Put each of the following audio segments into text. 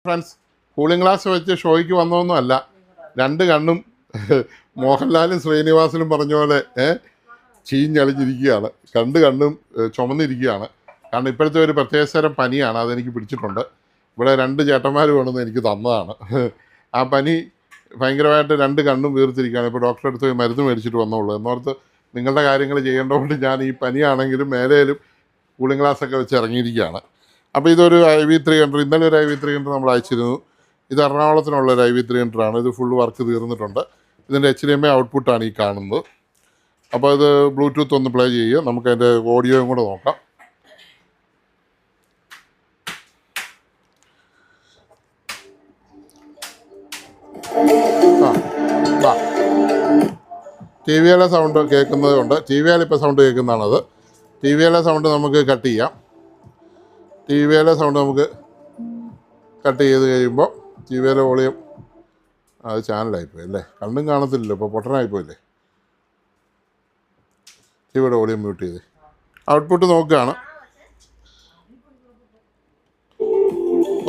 Friends, cooling glass വെച്ച് ഷോയ്ക്ക് വന്നതൊന്നും അല്ല. രണ്ട് കണ്ണും മോഹൻലാലും ശ്രീനിവാസനും പറഞ്ഞ പോലെ ചീഞ്ഞളിഞ്ഞിരിക്കുകയാണ്. രണ്ട് കണ്ണും ചുമന്നിരിക്കുകയാണ്. കാരണം ഇപ്പോഴത്തെ ഒരു പ്രത്യേകതരം പനിയാണ്, അതെനിക്ക് പിടിച്ചിട്ടുണ്ട്. ഇവിടെ രണ്ട് ചേട്ടന്മാർ കൊണ്ടുവന്ന് എനിക്ക് തന്നതാണ്. ആ പനി ഭയങ്കരമായിട്ട് രണ്ട് കണ്ണും വീർത്തിരിക്കുകയാണ്. ഇപ്പോൾ ഡോക്ടറെ അടുത്ത് പോയി മരുന്ന് മേടിച്ചിട്ട് വന്നോളൂ എന്നോർത്ത് നിങ്ങളുടെ കാര്യങ്ങൾ ചെയ്യേണ്ടതുകൊണ്ട് ഞാൻ ഈ പനിയാണെങ്കിലും മേലേലും കൂളിംഗ് ഗ്ലാസ്സൊക്കെ വെച്ച് ഇറങ്ങിയിരിക്കുകയാണ്. അപ്പോൾ ഇതൊരു IV300, ഇന്നലെ ഒരു IV300 നമ്മൾ അയച്ചിരുന്നു. ഇത് എറണാകുളത്തിനുള്ളൊരു IV300 ആണ്. ഇത് ഫുൾ വർക്ക് തീർന്നിട്ടുണ്ട്. ഇതിൻ്റെ HDMI ഔട്ട്പുട്ടാണ് ഈ കാണുന്നത്. അപ്പോൾ ഇത് ബ്ലൂടൂത്ത് ഒന്ന് പ്ലേ ചെയ്യുക, നമുക്കതിൻ്റെ ഓഡിയോയും കൂടെ നോക്കാം. ടി വിയിലെ സൗണ്ട് കേൾക്കുന്നതുകൊണ്ട്, ടി വിയിൽ ഇപ്പോൾ സൗണ്ട് കേൾക്കുന്നതാണത്. ടി വിയിലെ സൗണ്ട് നമുക്ക് കട്ട് ചെയ്യാം. ടി വിയിലെ സൗണ്ട് നമുക്ക് കട്ട് ചെയ്ത് കഴിയുമ്പോൾ ടി വിയിലെ വോളിയം അത് ചാനലായിപ്പോയി അല്ലേ, കണ്ണും കാണത്തില്ലല്ലോ, ഇപ്പോൾ പൊട്ടനായിപ്പോയില്ലേ. ടി വിയുടെ വോളിയം മ്യൂട്ട് ചെയ്ത് ഔട്ട്പുട്ട് നോക്കുകയാണ്.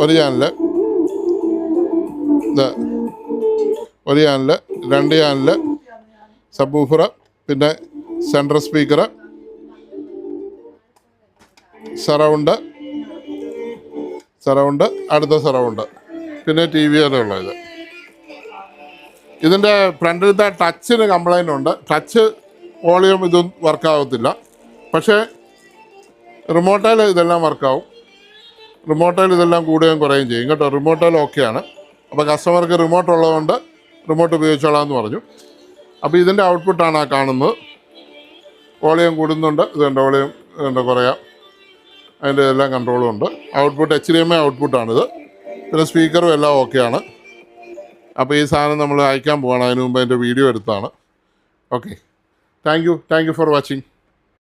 ഒരു ചാനല്, ഒരു ചാനല്, രണ്ട് ചാനല്, സബ് വൂഫർ, പിന്നെ സെൻട്രൽ സ്പീക്കർ, സറൗണ്ട്, അടുത്ത സറൗണ്ട്, പിന്നെ ടി വിയിലുള്ള ഇത്. ഇതിൻ്റെ ഫ്രണ്ടിലത്തെ ടച്ചിന് കംപ്ലൈൻ്റ് ഉണ്ട്. ടച്ച് വോളിയം ഇതും വർക്കാവത്തില്ല. പക്ഷേ റിമോട്ടയിൽ ഇതെല്ലാം വർക്കാവും. റിമോട്ടയിൽ ഇതെല്ലാം കൂടുകയും കുറയുകയും ചെയ്യും കേട്ടോ. റിമോട്ടയിൽ ഓക്കെയാണ്. അപ്പോൾ കസ്റ്റമർക്ക് റിമോട്ട് ഉള്ളതുകൊണ്ട് റിമോട്ട് ഉപയോഗിച്ചോളാം എന്ന് പറഞ്ഞു. അപ്പോൾ ഇതിൻ്റെ ഔട്ട്പുട്ടാണ് ആ കാണുന്നത്. വോളിയം കൂടുന്നുണ്ട്, ഇതുണ്ട് വോളിയം ഇതുണ്ട് കുറയാം, അതിൻ്റെ എല്ലാം കൺട്രോളും ഉണ്ട്. Output HDMI ഔട്ട്പുട്ടാണിത്. പിന്നെ സ്പീക്കറും എല്ലാം ഓക്കെയാണ്. അപ്പോൾ ഈ സാധനം നമ്മൾ അയക്കാൻ പോവാണ്. അതിന് മുമ്പ് അതിൻ്റെ വീഡിയോ എടുത്താണ്. Okay, thank you for watching.